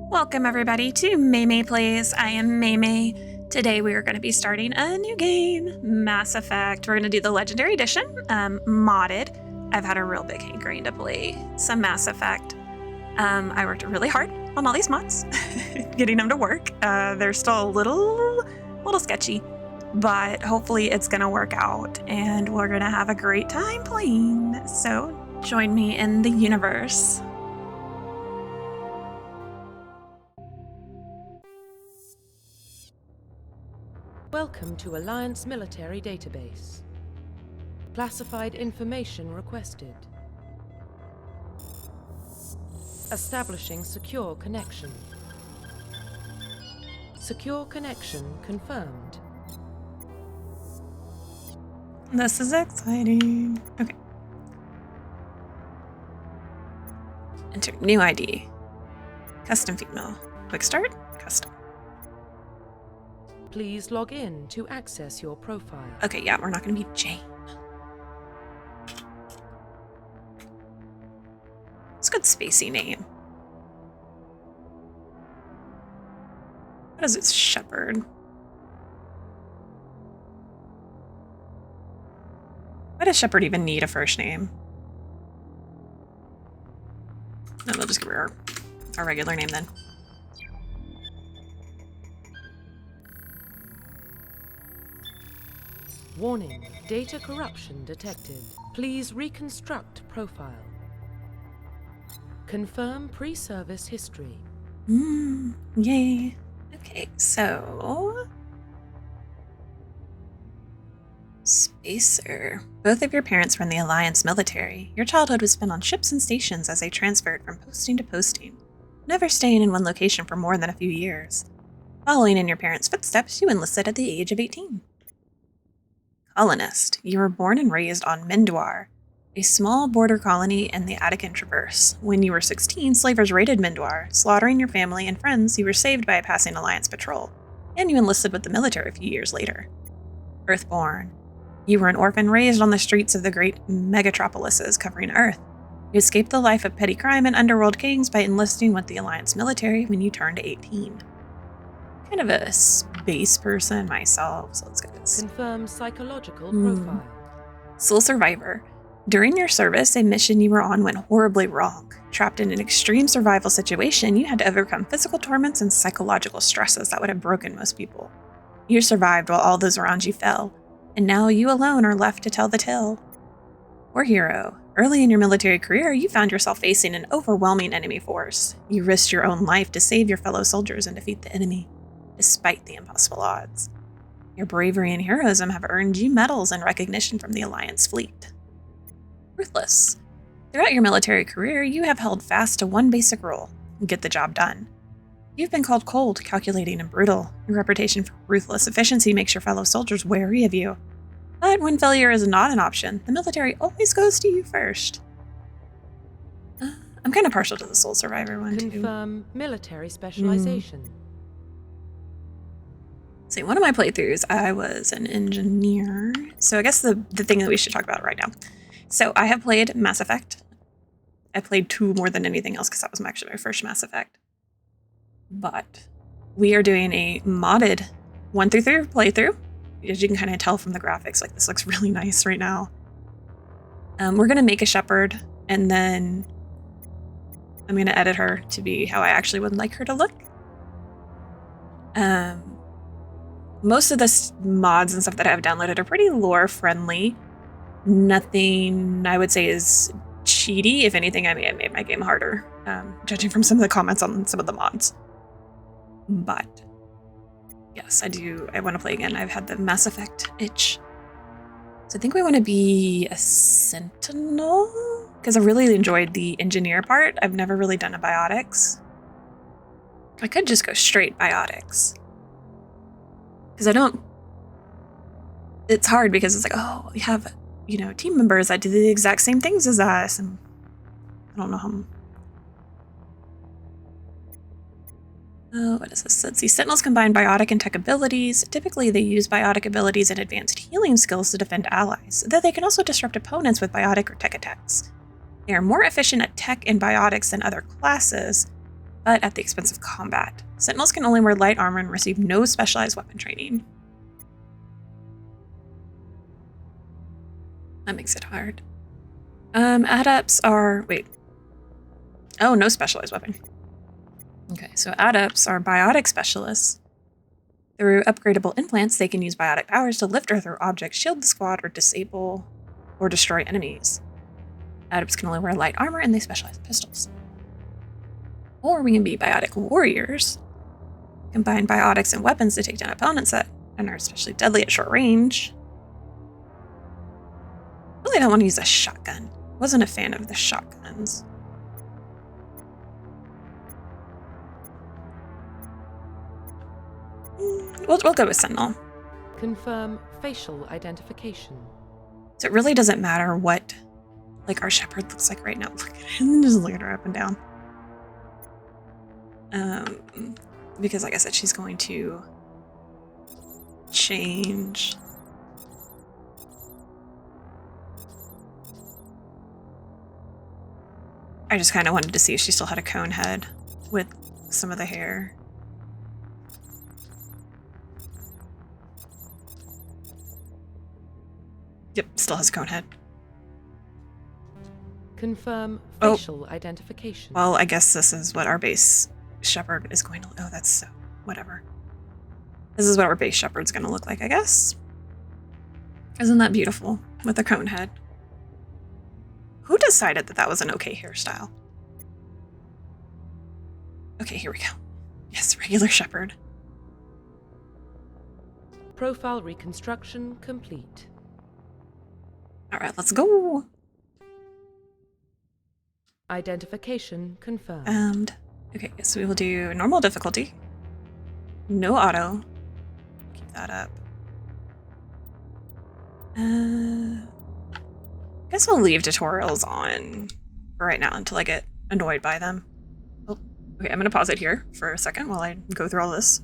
Welcome everybody to Mei Plays. I am Mei. Today we are going to be starting a new game, Mass Effect. We're going to do the Legendary Edition, modded. I've had a real big hankering to play some Mass Effect. I worked really hard on all these mods, getting them to work. They're still a little sketchy, but hopefully it's going to work out and we're going to have a great time playing. So join me in the universe. Welcome to Alliance Military Database. Classified information requested. Establishing secure connection. Secure connection confirmed. This is exciting. Okay. Enter new ID. Custom female. Quick start. Custom. Please log in to access your profile. Okay, yeah, we're not going to be Jane. It's a good spacey name. What is it? Sheppard. Why does Sheppard even need a first name? No, we'll just give her our regular name then. Warning, data corruption detected. Please reconstruct profile. Confirm pre-service history. Yay. Okay, so... Spacer. Both of your parents were in the Alliance military. Your childhood was spent on ships and stations as they transferred from posting to posting, never staying in one location for more than a few years. Following in your parents' footsteps, you enlisted at the age of 18. Colonist. You were born and raised on Mendoir, a small border colony in the Attican Traverse. When you were 16, slavers raided Mendoir, slaughtering your family and friends. You were saved by a passing Alliance patrol, and you enlisted with the military a few years later. Earthborn. You were an orphan raised on the streets of the great megatropolises covering Earth. You escaped the life of petty crime and underworld kings by enlisting with the Alliance military when you turned 18. Kind of a space person myself, so let's go to this. Confirm psychological profile. Sole survivor. During your service, a mission you were on went horribly wrong. Trapped in an extreme survival situation, you had to overcome physical torments and psychological stresses that would have broken most people. You survived while all those around you fell, and now you alone are left to tell the tale. War hero. Early in your military career, you found yourself facing an overwhelming enemy force. You risked your own life to save your fellow soldiers and defeat the enemy, despite the impossible odds. Your bravery and heroism have earned you medals and recognition from the Alliance fleet. Ruthless. Throughout your military career, you have held fast to one basic rule: get the job done. You've been called cold, calculating, and brutal. Your reputation for ruthless efficiency makes your fellow soldiers wary of you. But when failure is not an option, the military always goes to you first. I'm kind of partial to the Soul Survivor one, too. Confirm military specialization. See, one of my playthroughs, I was an engineer. So I guess the thing that we should talk about right now. So I have played Mass Effect. I played 2 more than anything else because that was actually my first Mass Effect. But we are doing a modded 1 through 3 playthrough. As you can kind of tell from the graphics, like this looks really nice right now. We're going to make a Sheppard, and then I'm going to edit her to be how I actually would like her to look. Most of the mods and stuff that I have downloaded are pretty lore-friendly. Nothing, I would say, is cheaty. If anything, I may have made my game harder, judging from some of the comments on some of the mods. But, yes, I want to play again. I've had the Mass Effect itch. So I think we want to be a Sentinel, because I really enjoyed the engineer part. I've never really done a biotics. I could just go straight biotics. Because it's hard because it's like, oh, we have, team members that do the exact same things as us. And I don't know how. Oh, what is this? Let's see. Sentinels combine biotic and tech abilities. Typically, they use biotic abilities and advanced healing skills to defend allies, though they can also disrupt opponents with biotic or tech attacks. They are more efficient at tech and biotics than other classes, but at the expense of combat. Sentinels can only wear light armor and receive no specialized weapon training. That makes it hard. Adepts are... wait. Oh, no specialized weapon. Okay, so adepts are biotic specialists. Through upgradable implants, they can use biotic powers to lift or throw objects, shield the squad, or disable or destroy enemies. Adepts can only wear light armor, and they specialize in pistols. Or we can be biotic warriors. Combine biotics and weapons to take down opponents that and are especially deadly at short range. Really don't want to use a shotgun. Wasn't a fan of the shotguns. We'll go with Sentinel. Confirm facial identification. So it really doesn't matter what like our Shepherd looks like right now. Look at him, just look at her up and down. Because like I said, she's going to change. I just kind of wanted to see if she still had a cone head with some of the hair. Yep, still has a cone head. Confirm facial identification. Well, I guess this is what our base Shepherd is going to... oh, that's so... whatever. This is what our base Shepherd's going to look like, I guess. Isn't that beautiful? With a cone head. Who decided that that was an okay hairstyle? Okay, here we go. Yes, regular Shepherd. Profile reconstruction complete. All right, let's go. Identification confirmed. Okay, so we will do normal difficulty. No auto. Keep that up. Guess we'll leave tutorials on for right now until I get annoyed by them. Oh, okay, I'm gonna pause it here for a second while I go through all this.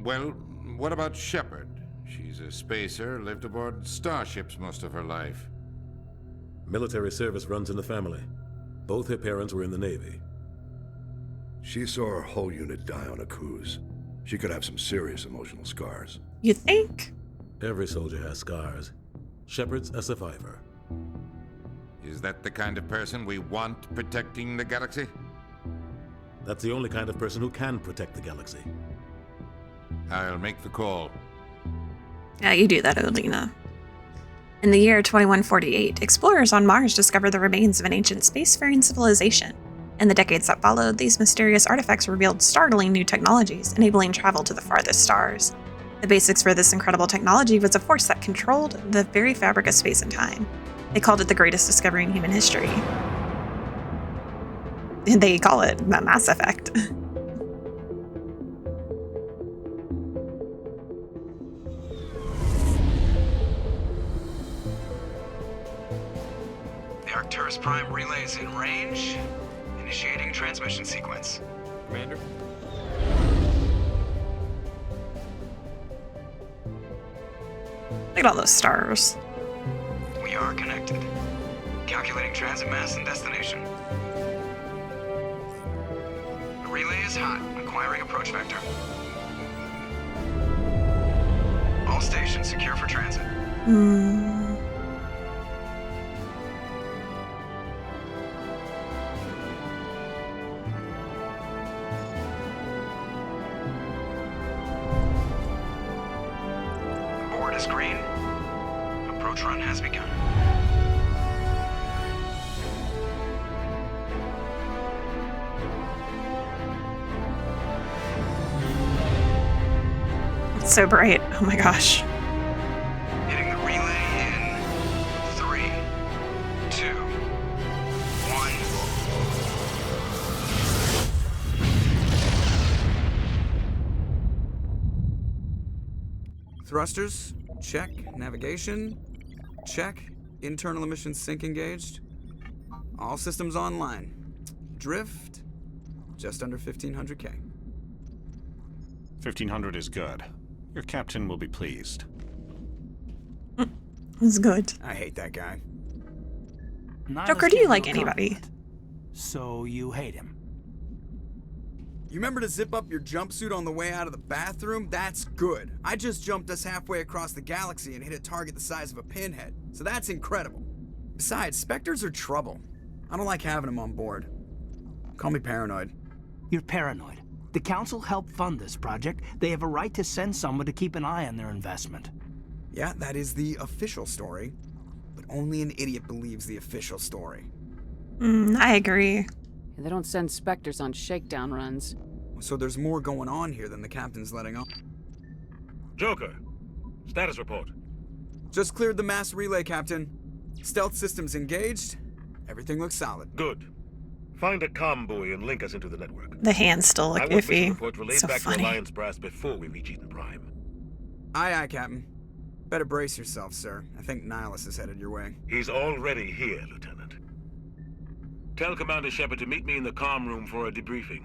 Well, what about Sheppard? She's a spacer, lived aboard starships most of her life. Military service runs in the family. Both her parents were in the Navy. She saw her whole unit die on a cruise. She could have some serious emotional scars. You think? Every soldier has scars. Shepherd's a survivor. Is that the kind of person we want protecting the galaxy? That's the only kind of person who can protect the galaxy. I'll make the call. Yeah, you do that, Olina. In the year 2148, explorers on Mars discovered the remains of an ancient spacefaring civilization. In the decades that followed, these mysterious artifacts revealed startling new technologies, enabling travel to the farthest stars. The basics for this incredible technology was a force that controlled the very fabric of space and time. They called it the greatest discovery in human history. And they call it Mass Effect. The Arcturus Prime relay is in range. Initiating transmission sequence. Commander? Look at all those stars. We are connected. Calculating transit mass and destination. The relay is hot. Acquiring approach vector. All stations secure for transit. Board is green. Approach run has begun. It's so bright. Oh my gosh. Hitting the relay in 3, 2, 1. Thrusters, check. Navigation, check. Internal emissions sync engaged. All systems online. Drift, just under 1500K. 1500 is good. Your captain will be pleased. It's good. I hate that guy. Joker, do you like anybody? So you hate him? You remember to zip up your jumpsuit on the way out of the bathroom? That's good. I just jumped us halfway across the galaxy and hit a target the size of a pinhead, so that's incredible. Besides, Spectres are trouble. I don't like having them on board. Call me paranoid. You're paranoid. The Council helped fund this project. They have a right to send someone to keep an eye on their investment. Yeah, that is the official story. But only an idiot believes the official story. I agree. They don't send Spectres on shakedown runs. So there's more going on here than the captain's letting on. Joker, status report. Just cleared the mass relay, Captain. Stealth systems engaged. Everything looks solid. Good. Find a comm buoy and link us into the network. The hands still look I want mission iffy. report relayed So back funny. to Alliance brass before we reach Eden Prime. Aye, aye, Captain. Better brace yourself, sir. I think Nihilus is headed your way. He's already here, Lieutenant. Tell Commander Sheppard to meet me in the comm room for a debriefing.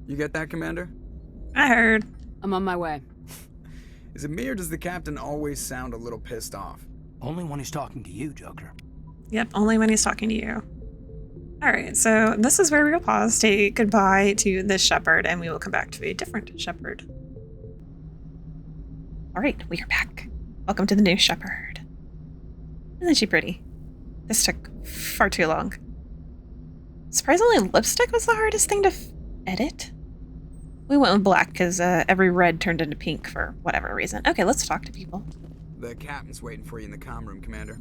You get that, Commander? I heard. I'm on my way. Is it me or does the captain always sound a little pissed off? Only when he's talking to you, Joker. Yep, only when he's talking to you. All right, so this is where we will pause, say goodbye to this Shepherd, and we will come back to a different Shepherd. All right, we are back. Welcome to the new Shepherd. Isn't she pretty? This took far too long. Surprisingly, lipstick was the hardest thing to edit. We went with black because every red turned into pink for whatever reason. Okay, let's talk to people. The captain's waiting for you in the comm room, Commander.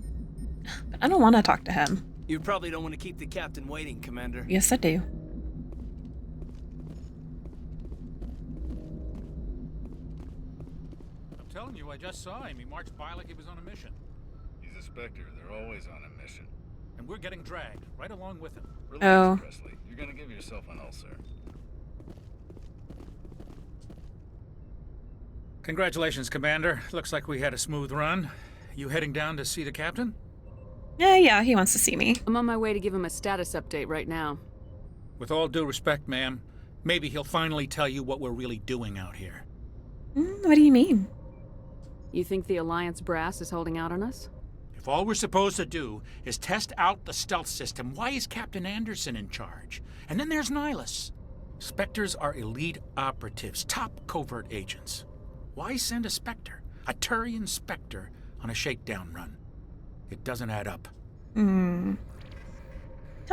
But I don't want to talk to him. You probably don't want to keep the captain waiting, Commander. Yes, I do. I'm telling you, I just saw him. He marched by like he was on a mission. He's a Spectre. They're always on a mission. And we're getting dragged right along with him. Relax, Oh. Presley. You're gonna give yourself an ulcer. Congratulations, Commander. Looks like we had a smooth run. You heading down to see the captain? Yeah, he wants to see me. I'm on my way to give him a status update right now. With all due respect, ma'am, maybe he'll finally tell you what we're really doing out here. What do you mean? You think the Alliance brass is holding out on us? If all we're supposed to do is test out the stealth system, why is Captain Anderson in charge? And then there's Nihilus. Spectres are elite operatives, top covert agents. Why send a Spectre, a Turian Spectre, on a shakedown run? It doesn't add up. Tell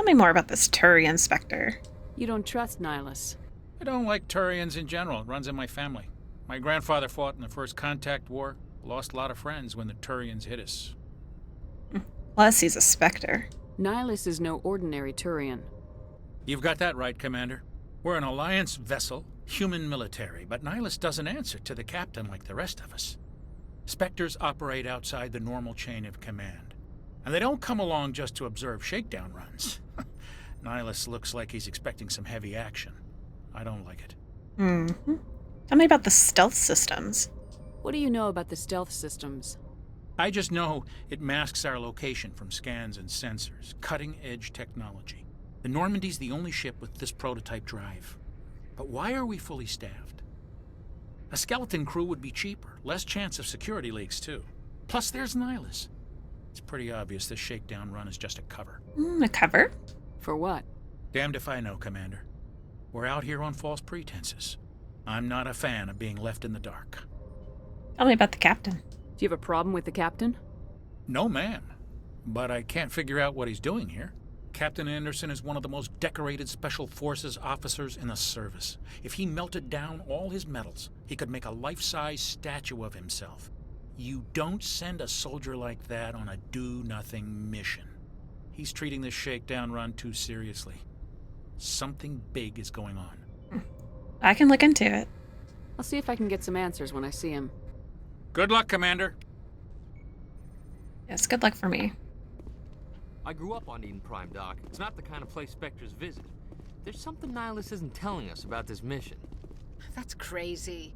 me more about this Turian Spectre. You don't trust Nihilus. I don't like Turians in general. It runs in my family. My grandfather fought in the First Contact War, lost a lot of friends when the Turians hit us. Plus, he's a Spectre. Nihilus is no ordinary Turian. You've got that right, Commander. We're an Alliance vessel, human military, but Nihilus doesn't answer to the captain like the rest of us. Spectres operate outside the normal chain of command. And they don't come along just to observe shakedown runs. Nihilus looks like he's expecting some heavy action. I don't like it. Tell me about the stealth systems. What do you know about the stealth systems? I just know it masks our location from scans and sensors. Cutting-edge technology. The Normandy's the only ship with this prototype drive. But why are we fully staffed? A skeleton crew would be cheaper. Less chance of security leaks, too. Plus, there's Nihilus. It's pretty obvious this shakedown run is just a cover. A cover? For what? Damned if I know, Commander. We're out here on false pretenses. I'm not a fan of being left in the dark. Tell me about the captain. Do you have a problem with the captain? No, ma'am. But I can't figure out what he's doing here. Captain Anderson is one of the most decorated Special Forces officers in the service. If he melted down all his medals, he could make a life-size statue of himself. You don't send a soldier like that on a do-nothing mission. He's treating this shakedown run too seriously. Something big is going on. I can look into it. I'll see if I can get some answers when I see him. Good luck, Commander. Yes, good luck for me. I grew up on Eden Prime, Doc. It's not the kind of place Spectres visit. There's something Nihilus isn't telling us about this mission. That's crazy.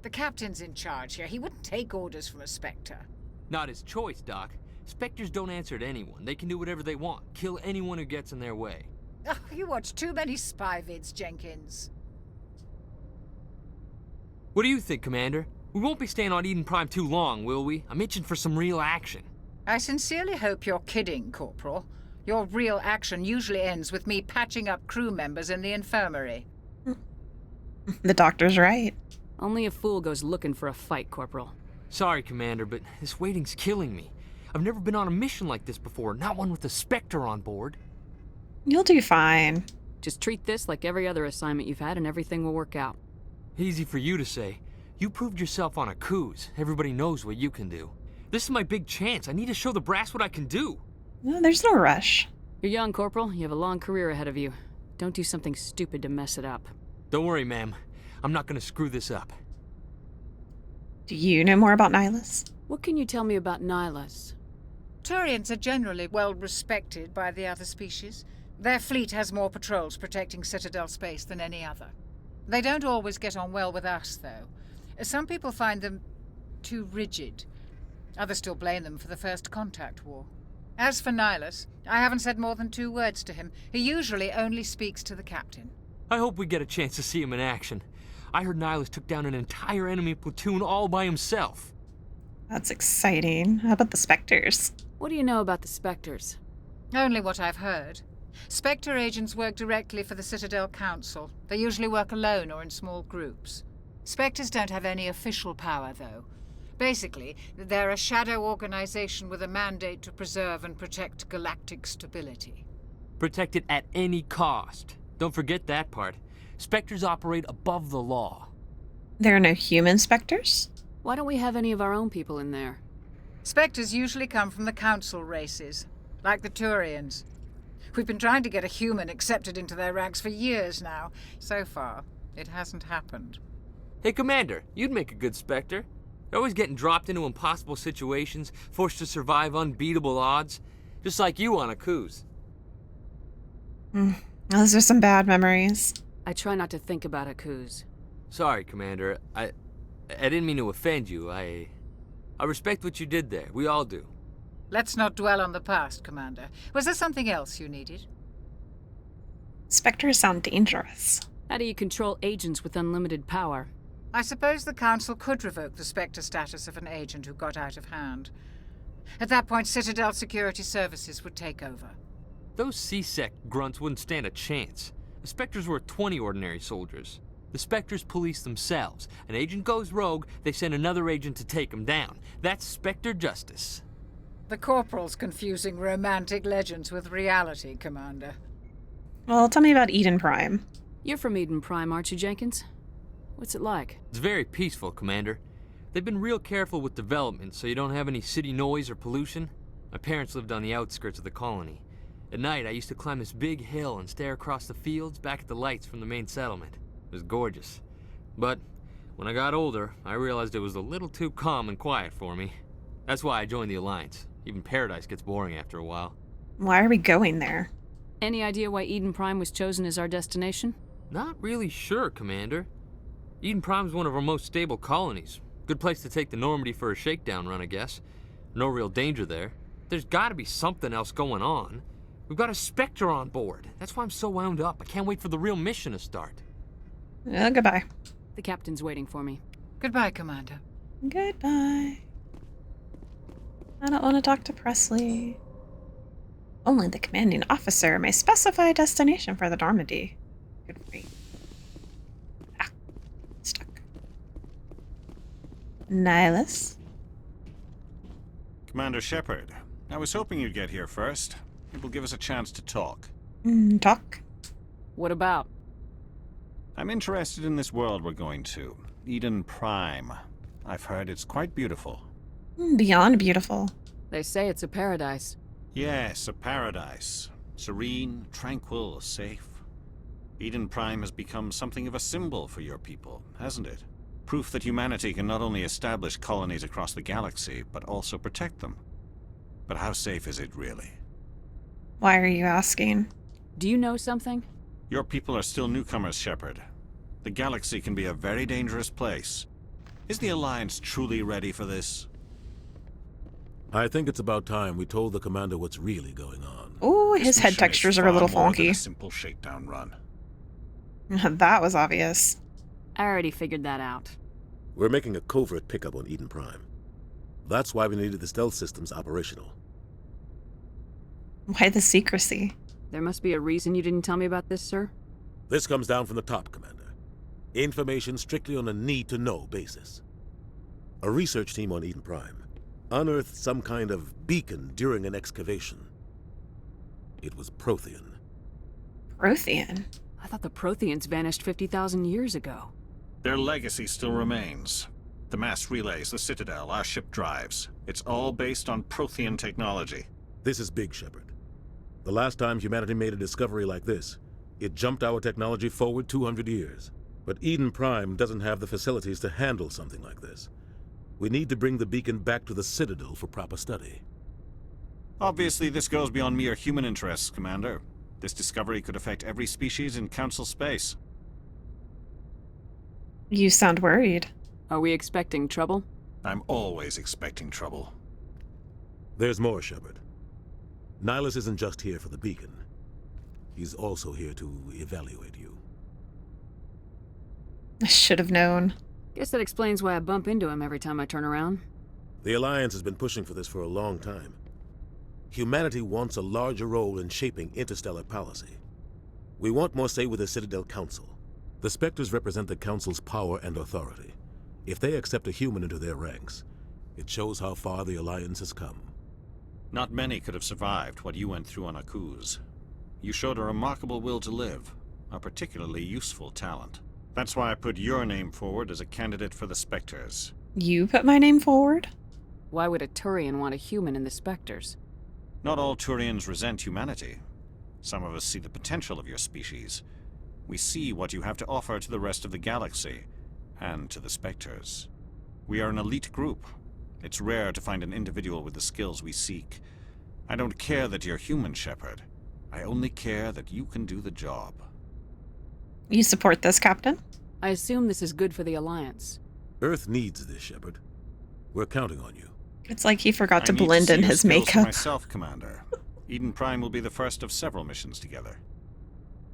The captain's in charge here. He wouldn't take orders from a Spectre. Not his choice, Doc. Spectres don't answer to anyone. They can do whatever they want. Kill anyone who gets in their way. Oh, you watch too many spy vids, Jenkins. What do you think, Commander? We won't be staying on Eden Prime too long, will we? I'm itching for some real action. I sincerely hope you're kidding, Corporal. Your real action usually ends with me patching up crew members in the infirmary. The doctor's right. Only a fool goes looking for a fight, Corporal. Sorry, Commander, but this waiting's killing me. I've never been on a mission like this before, not one with a Spectre on board. You'll do fine. Just treat this like every other assignment you've had and everything will work out. Easy for you to say. You proved yourself on a cruise. Everybody knows what you can do. This is my big chance. I need to show the brass what I can do. No, there's no rush. You're young, Corporal. You have a long career ahead of you. Don't do something stupid to mess it up. Don't worry, ma'am. I'm not gonna screw this up. Do you know more about Nihilus? What can you tell me about Nihilus? Turians are generally well respected by the other species. Their fleet has more patrols protecting Citadel space than any other. They don't always get on well with us, though. Some people find them too rigid. Others still blame them for the First Contact War. As for Nihilus, I haven't said more than 2 words to him. He usually only speaks to the captain. I hope we get a chance to see him in action. I heard Nihilus took down an entire enemy platoon all by himself. That's exciting. How about the Spectres? What do you know about the Spectres? Only what I've heard. Spectre agents work directly for the Citadel Council. They usually work alone or in small groups. Spectres don't have any official power, though. Basically, they're a shadow organization with a mandate to preserve and protect galactic stability. Protect it at any cost. Don't forget that part. Spectres operate above the law. There are no human Spectres? Why don't we have any of our own people in there? Spectres usually come from the Council races, like the Turians. We've been trying to get a human accepted into their ranks for years now. So far, it hasn't happened. Hey, Commander, you'd make a good Spectre. You're always getting dropped into impossible situations, forced to survive unbeatable odds. Just like you on a cruise. Those are some bad memories. I try not to think about a cruise. Sorry, Commander. I didn't mean to offend you. I respect what you did there. We all do. Let's not dwell on the past, Commander. Was there something else you needed? Spectres sound dangerous. How do you control agents with unlimited power? I suppose the Council could revoke the Spectre status of an agent who got out of hand. At that point, Citadel Security Services would take over. Those C-Sec grunts wouldn't stand a chance. The Spectres were 20 ordinary soldiers. The Spectres police themselves. An agent goes rogue, they send another agent to take him down. That's Spectre justice. The Corporal's confusing romantic legends with reality, Commander. Well, tell me about Eden Prime. You're from Eden Prime, aren't you, Jenkins? What's it like? It's very peaceful, Commander. They've been real careful with development so you don't have any city noise or pollution. My parents lived on the outskirts of the colony. At night, I used to climb this big hill and stare across the fields back at the lights from the main settlement. It was gorgeous. But when I got older, I realized it was a little too calm and quiet for me. That's why I joined the Alliance. Even Paradise gets boring after a while. Why are we going there? Any idea why Eden Prime was chosen as our destination? Not really sure, Commander. Eden Prime's one of our most stable colonies. Good place to take the Normandy for a shakedown run, I guess. No real danger there. There's gotta be something else going on. We've got a Spectre on board. That's why I'm so wound up. I can't wait for the real mission to start. Goodbye. The captain's waiting for me. Goodbye, Commander. Goodbye. I don't want to talk to Presley. Only the commanding officer may specify a destination for the Normandy. Good grief. Stuck. Nihilus? Commander Sheppard, I was hoping you'd get here first. It will give us a chance to talk. Talk? What about? I'm interested in this world we're going to. Eden Prime. I've heard it's quite beautiful. Beyond beautiful. They say it's a paradise. Yes, a paradise. Serene, tranquil, safe. Eden Prime has become something of a symbol for your people, hasn't it? Proof that humanity can not only establish colonies across the galaxy, but also protect them. But how safe is it really? Why are you asking? Do you know something? Your people are still newcomers, Sheppard. The galaxy can be a very dangerous place. Is the Alliance truly ready for this? I think it's about time we told the commander what's really going on. Ooh, his head textures are a little funky. A simple shakedown run. That was obvious. I already figured that out. We're making a covert pickup on Eden Prime. That's why we needed the stealth systems operational. Why the secrecy? There must be a reason you didn't tell me about this, sir. This comes down from the top, Commander. Information strictly on a need-to-know basis. A research team on Eden Prime unearthed some kind of beacon during an excavation. It was Prothean. Prothean? I thought the Protheans vanished 50,000 years ago. Their legacy still remains. The mass relays, the Citadel, our ship drives. It's all based on Prothean technology. This is big, Sheppard. The last time humanity made a discovery like this, it jumped our technology forward 200 years. But Eden Prime doesn't have the facilities to handle something like this. We need to bring the beacon back to the Citadel for proper study. Obviously, this goes beyond mere human interests, Commander. This discovery could affect every species in Council space. You sound worried. Are we expecting trouble? I'm always expecting trouble. There's more, Sheppard. Nihilus isn't just here for the beacon. He's also here to evaluate you. I should have known. Guess that explains why I bump into him every time I turn around. The Alliance has been pushing for this for a long time. Humanity wants a larger role in shaping interstellar policy. We want more say with the Citadel Council. The Spectres represent the Council's power and authority. If they accept a human into their ranks, it shows how far the Alliance has come. Not many could have survived what you went through on Akuz. You showed a remarkable will to live, a particularly useful talent. That's why I put your name forward as a candidate for the Spectres. You put my name forward? Why would a Turian want a human in the Spectres? Not all Turians resent humanity. Some of us see the potential of your species. We see what you have to offer to the rest of the galaxy, and to the Spectres. We are an elite group. It's rare to find an individual with the skills we seek. I don't care that you're human, Sheppard. I only care that you can do the job. You support this, Captain? I assume this is good for the Alliance. Earth needs this, Sheppard. We're counting on you. It's like he forgot to I need blend see in your his skills for makeup. myself, Commander. Eden Prime will be the first of several missions together.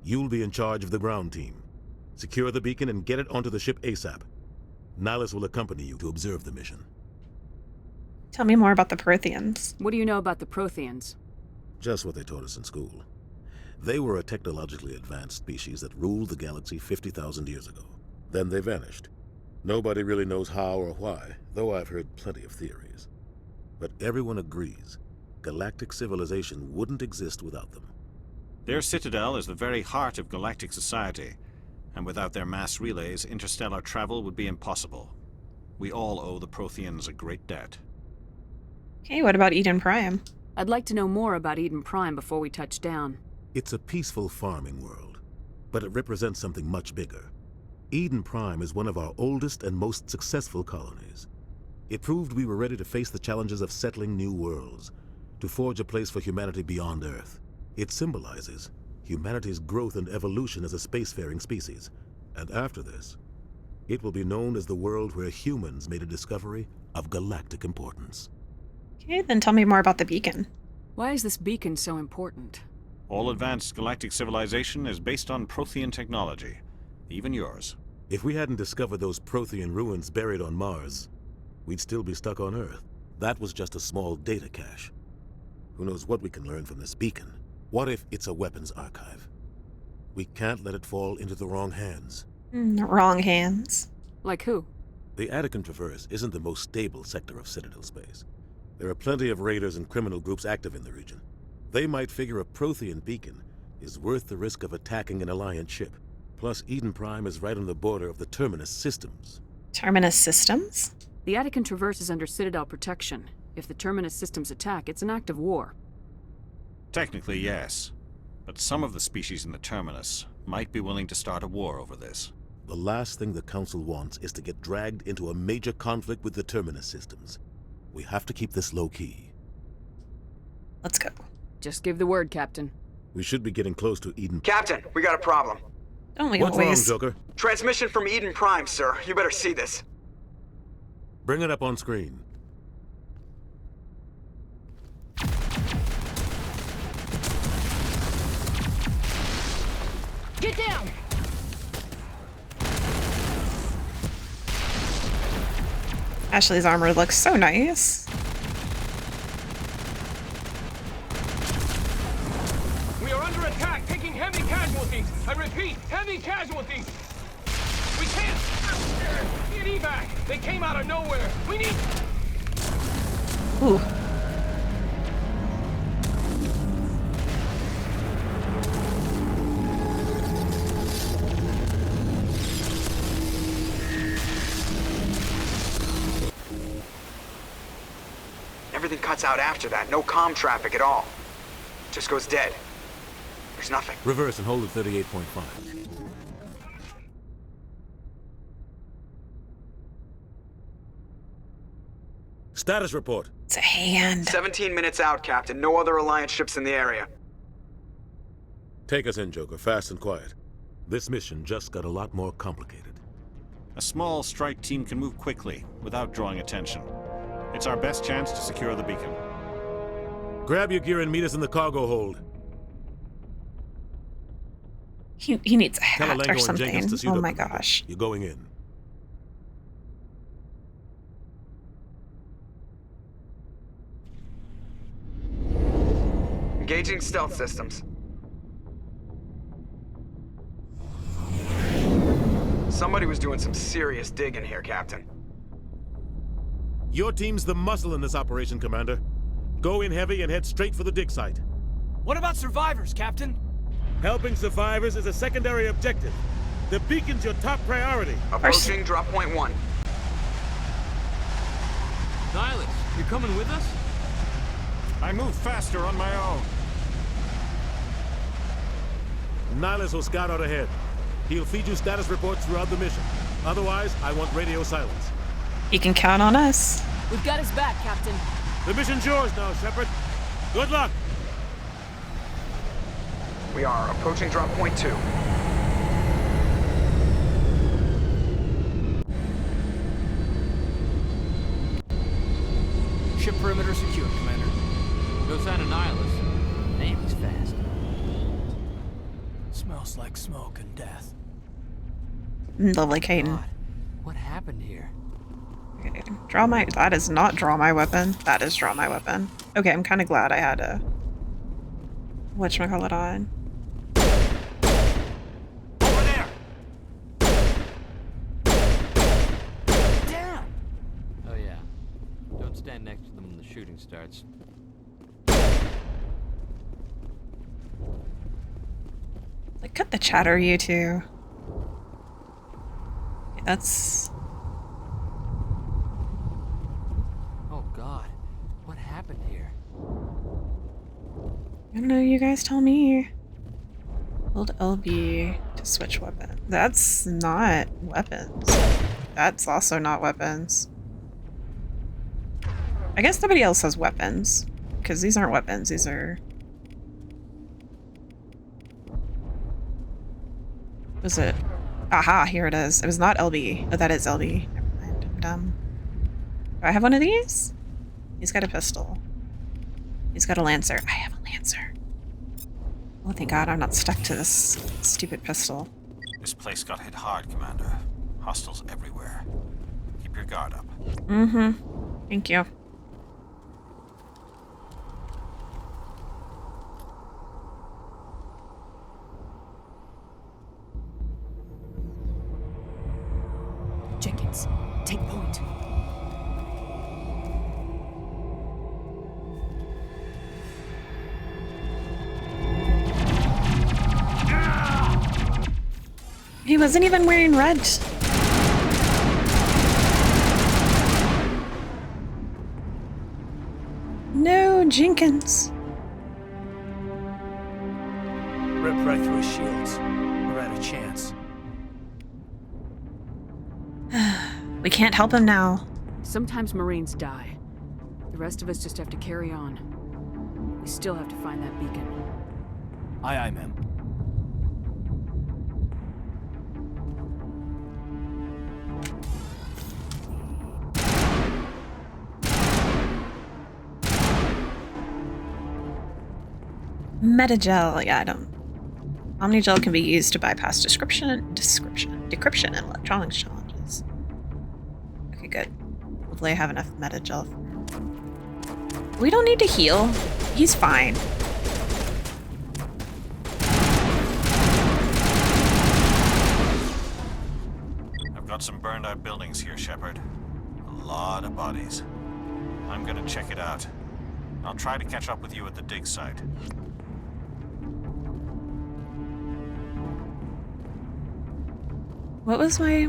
You'll be in charge of the ground team. Secure the beacon and get it onto the ship ASAP. Nihilus will accompany you to observe the mission. Tell me more about the Protheans. What do you know about the Protheans? Just what they taught us in school. They were a technologically advanced species that ruled the galaxy 50,000 years ago. Then they vanished. Nobody really knows how or why, though I've heard plenty of theories. But everyone agrees, galactic civilization wouldn't exist without them. Their citadel is the very heart of galactic society, and without their mass relays, interstellar travel would be impossible. We all owe the Protheans a great debt. Okay, what about Eden Prime? I'd like to know more about Eden Prime before we touch down. It's a peaceful farming world, but it represents something much bigger. Eden Prime is one of our oldest and most successful colonies. It proved we were ready to face the challenges of settling new worlds, to forge a place for humanity beyond Earth. It symbolizes humanity's growth and evolution as a spacefaring species. And after this, it will be known as the world where humans made a discovery of galactic importance. Okay, then tell me more about the beacon. Why is this beacon so important? All advanced galactic civilization is based on Prothean technology, even yours. If we hadn't discovered those Prothean ruins buried on Mars, we'd still be stuck on Earth. That was just a small data cache. Who knows what we can learn from this beacon? What if it's a weapons archive? We can't let it fall into the wrong hands. Wrong hands. Like who? The Attican Traverse isn't the most stable sector of Citadel space. There are plenty of raiders and criminal groups active in the region. They might figure a Prothean beacon is worth the risk of attacking an Alliance ship. Plus, Eden Prime is right on the border of the Terminus systems. Terminus systems? The Attican Traverse is under Citadel protection. If the Terminus systems attack, it's an act of war. Technically, yes. But some of the species in the Terminus might be willing to start a war over this. The last thing the Council wants is to get dragged into a major conflict with the Terminus systems. We have to keep this low-key. Let's go. Just give the word, Captain. We should be getting close to Eden. Captain, we got a problem. Don't we What's always? wrong, Joker? Transmission from Eden Prime, sir. You better see this. Bring it up on screen. Get down! Ashley's armor looks so nice. We are under attack, taking heavy casualties. I repeat, heavy casualties. We can't get evac. They came out of nowhere. We need. Ooh. Everything cuts out after that. No comm traffic at all. Just goes dead. There's nothing. Reverse and hold at 38.5. Status report. It's a hand. 17 minutes out, Captain. No other Alliance ships in the area. Take us in, Joker. Fast and quiet. This mission just got a lot more complicated. A small strike team can move quickly, without drawing attention. It's our best chance to secure the beacon. Grab your gear and meet us in the cargo hold. He needs a hat or something. Oh my gosh. You're going in. Engaging stealth systems. Somebody was doing some serious digging here, Captain. Your team's the muscle in this operation, Commander. Go in heavy and head straight for the dig site. What about survivors, Captain? Helping survivors is a secondary objective. The beacon's your top priority. Approaching drop point 1. Nihilus, you're coming with us? I move faster on my own. Nihilus will scout out ahead. He'll feed you status reports throughout the mission. Otherwise, I want radio silence. You can count on us. We've got his back, Captain. The mission's yours now, Sheppard. Good luck. We are approaching drop point 2. Ship perimeter secure, Commander. No sign of Nihilus. Damn, he's fast. Smells like smoke and death. Lovely, Caden. What happened here? Okay, draw my. That is not draw my weapon. That is draw my weapon. Okay, I'm kind of glad I had a. Whatchamacallit on. Over there! Damn! Oh yeah. Don't stand next to them when the shooting starts. Like, cut the chatter, you two. Okay, that's. Oh god. What happened here? I don't know, you guys tell me. Hold LB to switch weapon. That's not weapons. That's also not weapons. I guess nobody else has weapons. Because these aren't weapons, these are... Was it? Aha, here it is. It was not LB. Oh, that is LB. Never mind, I'm dumb. Do I have one of these? He's got a pistol. He's got a Lancer. I have a Lancer. Oh, thank God I'm not stuck to this stupid pistol. This place got hit hard, Commander. Hostiles everywhere. Keep your guard up. Mm-hmm. Thank you. Jenkins, take point. He wasn't even wearing red. No, Jenkins. Ripped right through his shields. We're out of chance. We can't help him now. Sometimes Marines die. The rest of us just have to carry on. We still have to find that beacon. Aye, aye, ma'am. Metagel, yeah, I don't. Omnigel can be used to bypass decryption, and electronics challenges. Okay, good. Hopefully I have enough metagel. We don't need to heal. He's fine. I've got some burned out buildings here, Sheppard. A lot of bodies. I'm gonna check it out. I'll try to catch up with you at the dig site. What was my...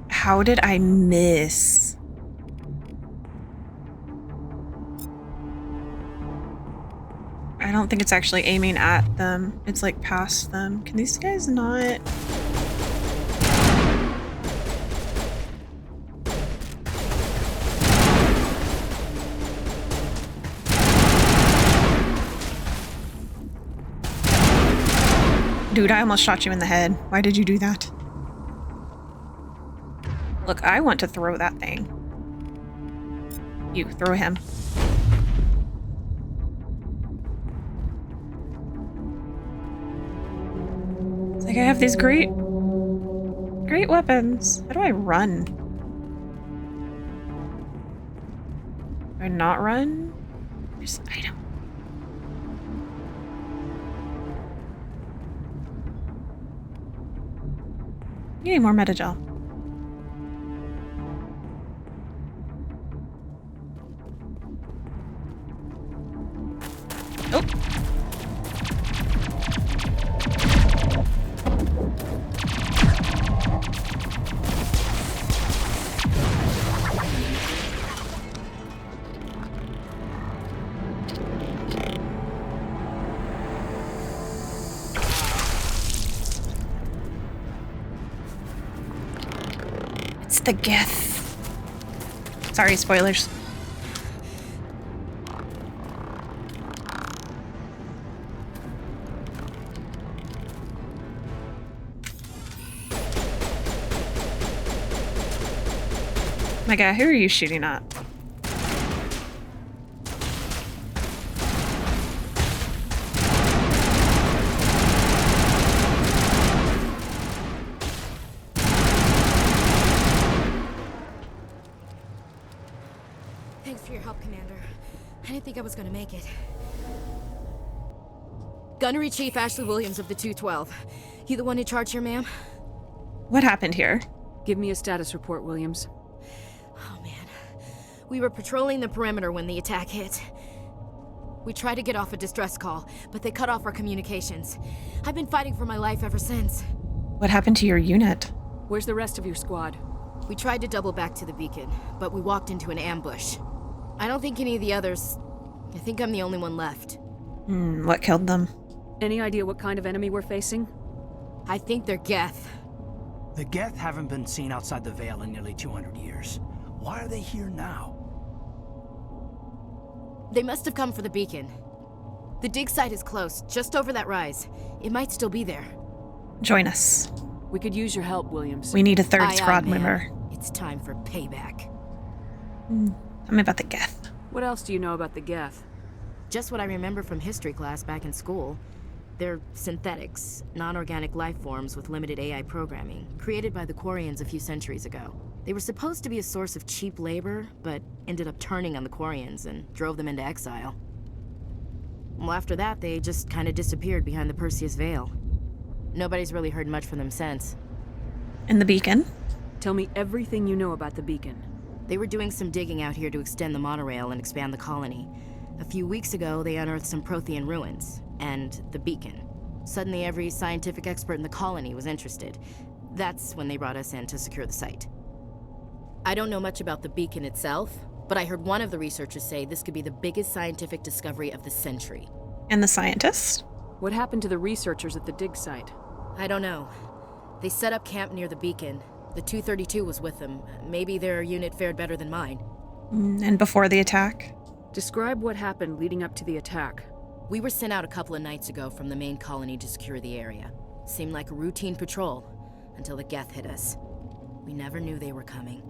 How did I miss? I don't think it's actually aiming at them. It's like past them. Can these guys not... Dude, I almost shot you in the head. Why did you do that? Look, I want to throw that thing. You, throw him. It's like I have these great weapons. How do I run? Do I not run? There's an item. You need more metagel. Oh. It's the Geth. Sorry, spoilers. My God, who are you shooting at? Thanks for your help, Commander. I didn't think I was gonna make it. Gunnery Chief Ashley Williams of the 212. You the one in charge here, ma'am? What happened here? Give me a status report, Williams. Oh, man. We were patrolling the perimeter when the attack hit. We tried to get off a distress call, but they cut off our communications. I've been fighting for my life ever since. What happened to your unit? Where's the rest of your squad? We tried to double back to the beacon, but we walked into an ambush. I don't think any of the others... I think I'm the only one left. What killed them? Any idea what kind of enemy we're facing? I think they're Geth. The Geth haven't been seen outside the Veil in nearly 200 years. Why are they here now? They must have come for the beacon. The dig site is close, just over that rise. It might still be there. Join us. We could use your help, Williams. We need a third Aye, squad aye, member. It's time for payback. Tell me about the Geth. What else do you know about the Geth? Just what I remember from history class back in school. They're synthetics, non-organic life forms with limited AI programming, created by the Quarians a few centuries ago. They were supposed to be a source of cheap labor, but ended up turning on the Quarians and drove them into exile. Well, after that, they just kind of disappeared behind the Perseus Veil. Nobody's really heard much from them since. And the beacon? Tell me everything you know about the beacon. They were doing some digging out here to extend the monorail and expand the colony. A few weeks ago, they unearthed some Prothean ruins, and the beacon. Suddenly, every scientific expert in the colony was interested. That's when they brought us in to secure the site. I don't know much about the beacon itself, but I heard one of the researchers say this could be the biggest scientific discovery of the century. And the scientists? What happened to the researchers at the dig site? I don't know. They set up camp near the beacon. The 232 was with them. Maybe their unit fared better than mine. And before the attack? Describe what happened leading up to the attack. We were sent out a couple of nights ago from the main colony to secure the area. Seemed like a routine patrol, until the Geth hit us. We never knew they were coming.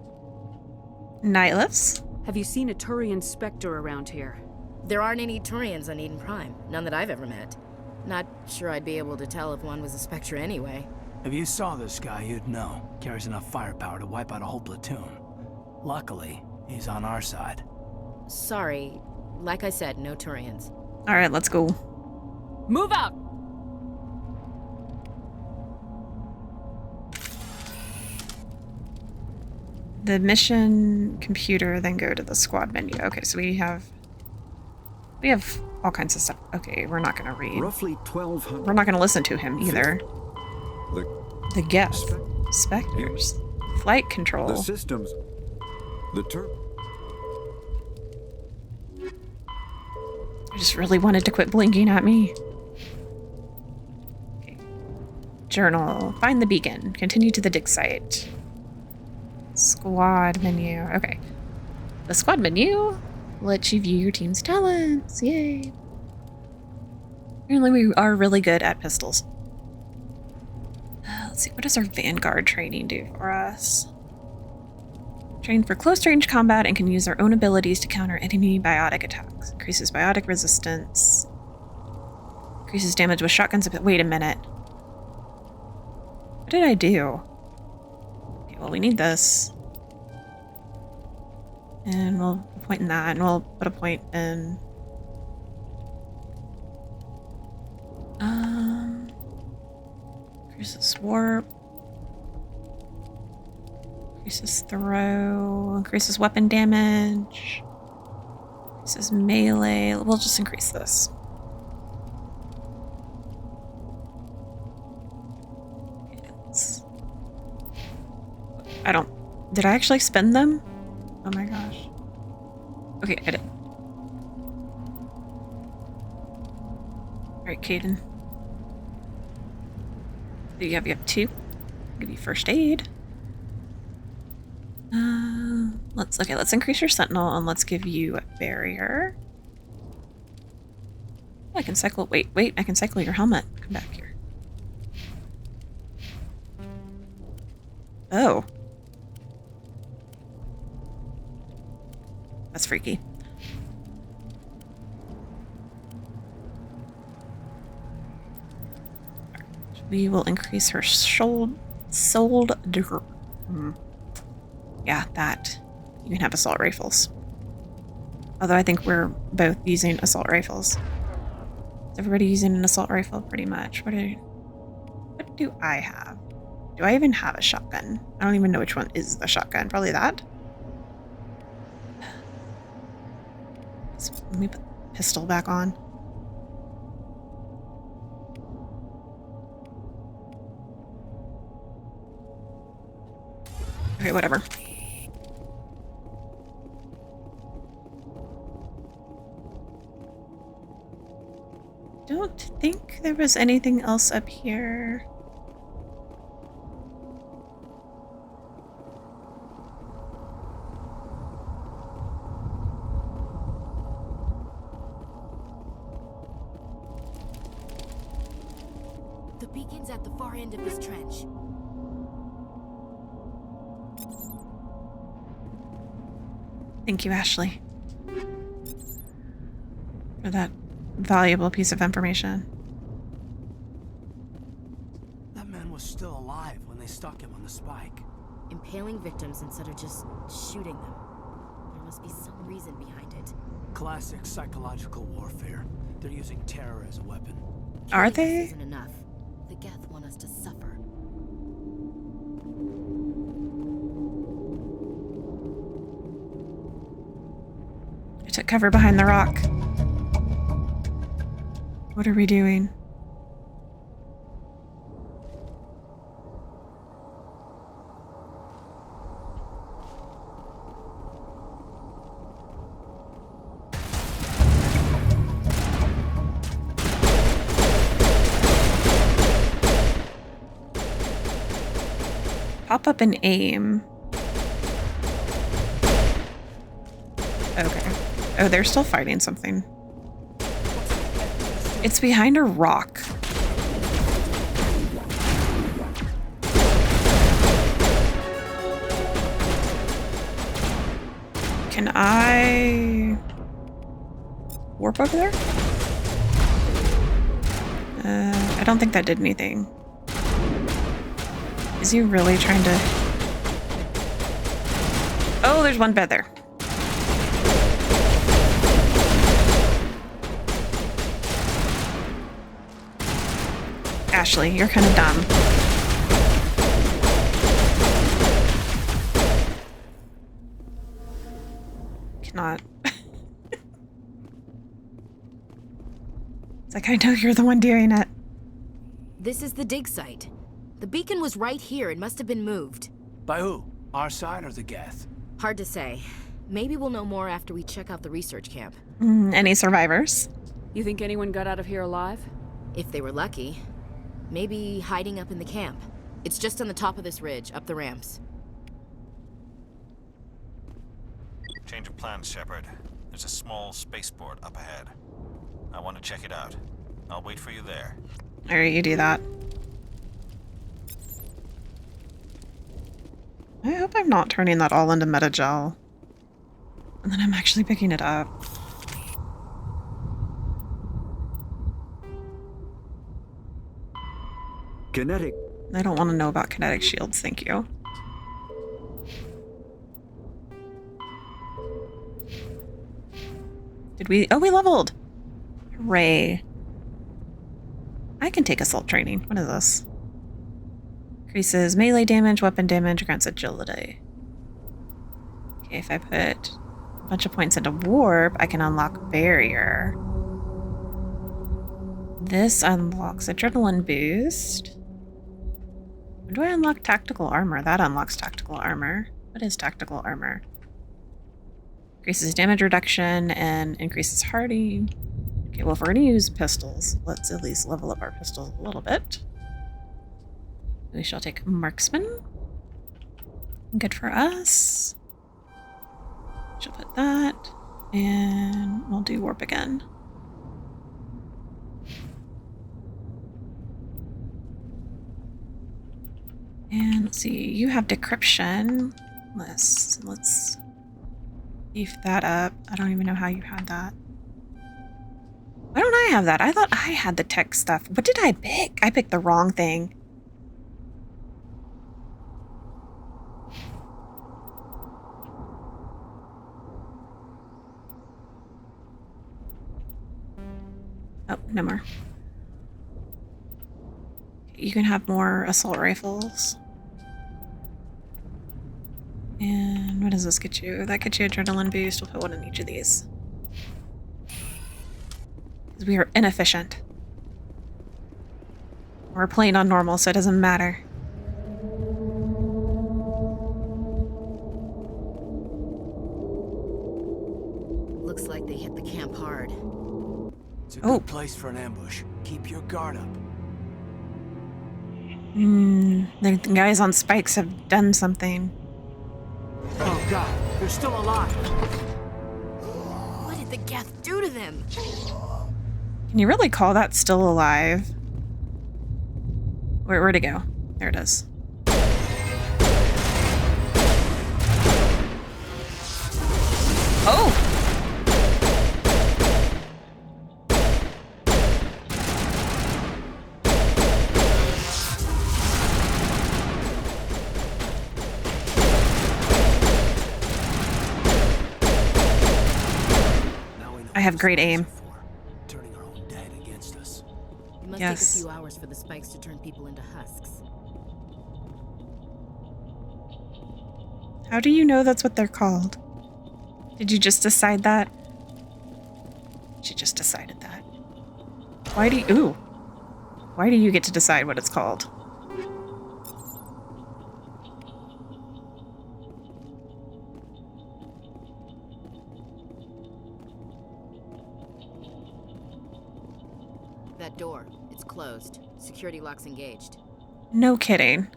Nightless? Have you seen a Turian Spectre around here? There aren't any Turians on Eden Prime. None that I've ever met. Not sure I'd be able to tell if one was a Spectre anyway. If you saw this guy, you'd know. Carries enough firepower to wipe out a whole platoon. Luckily, he's on our side. Sorry. Like I said, no Turians. Alright, let's go. Move out! The mission computer, then go to the squad menu. Okay, so we have all kinds of stuff. Okay, we're not gonna read. Roughly 1,200. We're not gonna listen to him either. The guest. Spectres. Flight control. The systems. The I just really wanted to quit blinking at me. Okay. Journal. Find the beacon. Continue to the dig site. Squad menu. Okay. The squad menu lets you view your team's talents. Yay. Apparently we are really good at pistols. Let's see. What does our Vanguard training do for us? Trained for close range combat and can use their own abilities to counter enemy biotic attacks. Increases biotic resistance. Increases damage with shotguns. Wait a minute. What did I do? Okay, well, we need this. And we'll point in that, and we'll put a point in... Increases warp. Increases throw. Increases weapon damage. Increases melee. We'll just increase this. Did I actually spend them? Oh my gosh. Okay, I did. Alright, Caden. You have two. I'll give you first aid. Let's increase your sentinel and let's give you a barrier. Oh, I can cycle. Wait, I can cycle your helmet. Come back here. Oh. That's freaky. We will increase her soldier. Yeah, that. You can have assault rifles. Although I think we're both using assault rifles. Is everybody using an assault rifle pretty much? What do I have? Do I even have a shotgun? I don't even know which one is the shotgun. Probably that. Let me put the pistol back on. Okay, whatever. Don't think there was anything else up here. The beacon's at the far end of this trench. Thank you, Ashley, for that valuable piece of information. That man was still alive when they stuck him on the spike. Impaling victims instead of just shooting them. There must be some reason behind it. Classic psychological warfare. They're using terror as a weapon. Are they? Isn't enough. The Geth want us to suffer. I took cover behind the rock. What are we doing? Pop up and aim. Okay. Oh, they're still fighting something. It's behind a rock. Can I warp over there? I don't think that did anything. Is he really trying to... Oh, there's one bed there. Ashley, you're kind of dumb. Cannot. It's like, I know you're the one doing it. This is the dig site. The beacon was right here. It must have been moved. By who? Our side or the Geth? Hard to say. Maybe we'll know more after we check out the research camp. Any survivors? You think anyone got out of here alive? If they were lucky. Maybe hiding up in the camp. It's just on the top of this ridge, up the ramps. Change of plans, Sheppard. There's a small spaceport up ahead. I want to check it out. I'll wait for you there. Alright, you do that. I hope I'm not turning that all into metagel. And then I'm actually picking it up. Kinetic. I don't want to know about kinetic shields, thank you. Did we? Oh, we leveled! Hooray. I can take assault training. What is this? Increases melee damage, weapon damage, grants agility. Okay, if I put a bunch of points into warp, I can unlock barrier. This unlocks adrenaline boost. When do I unlock tactical armor? That unlocks tactical armor. What is tactical armor? Increases damage reduction and increases hardy. Okay, well, if we're going to use pistols, let's at least level up our pistols a little bit. We shall take marksman. Good for us. She'll put that. And we'll do warp again. And let's see, you have decryption. Let's beef that up. I don't even know how you had that. Why don't I have that? I thought I had the tech stuff. What did I pick? I picked the wrong thing. Oh, no more. You can have more assault rifles. And what does this get you? That gets you adrenaline boost. We'll put one in each of these. Because we are inefficient. We're playing on normal, so it doesn't matter. Looks like they hit the camp hard. It's a good place for an ambush. Keep your guard up. The guys on spikes have done something. Oh god, they're still alive. What did the Geth do to them? Can you really call that still alive? Where'd it go? There it is. Oh! I have great aim. Turning our own dead against us. It must take a few hours for the spikes to turn people into husks. How do you know that's what they're called? Did you just decide that? She just decided that. Why do you get to decide what it's called? That door, it's closed. Security lock's engaged. No kidding.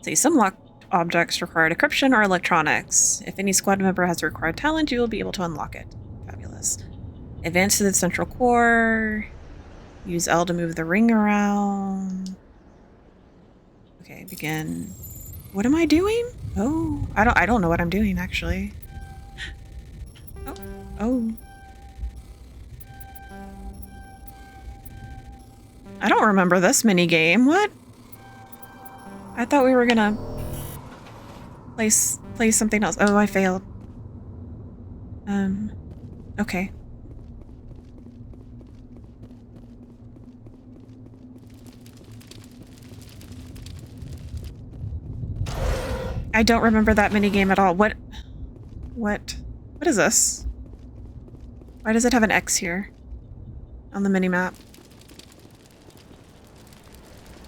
See, some locked objects require decryption or electronics. If any squad member has the required talent, you will be able to unlock it. Fabulous. Advance to the central core. Use L to move the ring around. Okay, begin. What am I doing? Oh, I don't know what I'm doing actually. Oh. I don't remember this mini game. What? I thought we were gonna play something else. Oh, I failed. Okay. I don't remember that minigame at all. What is this? Why does it have an X here on the minimap?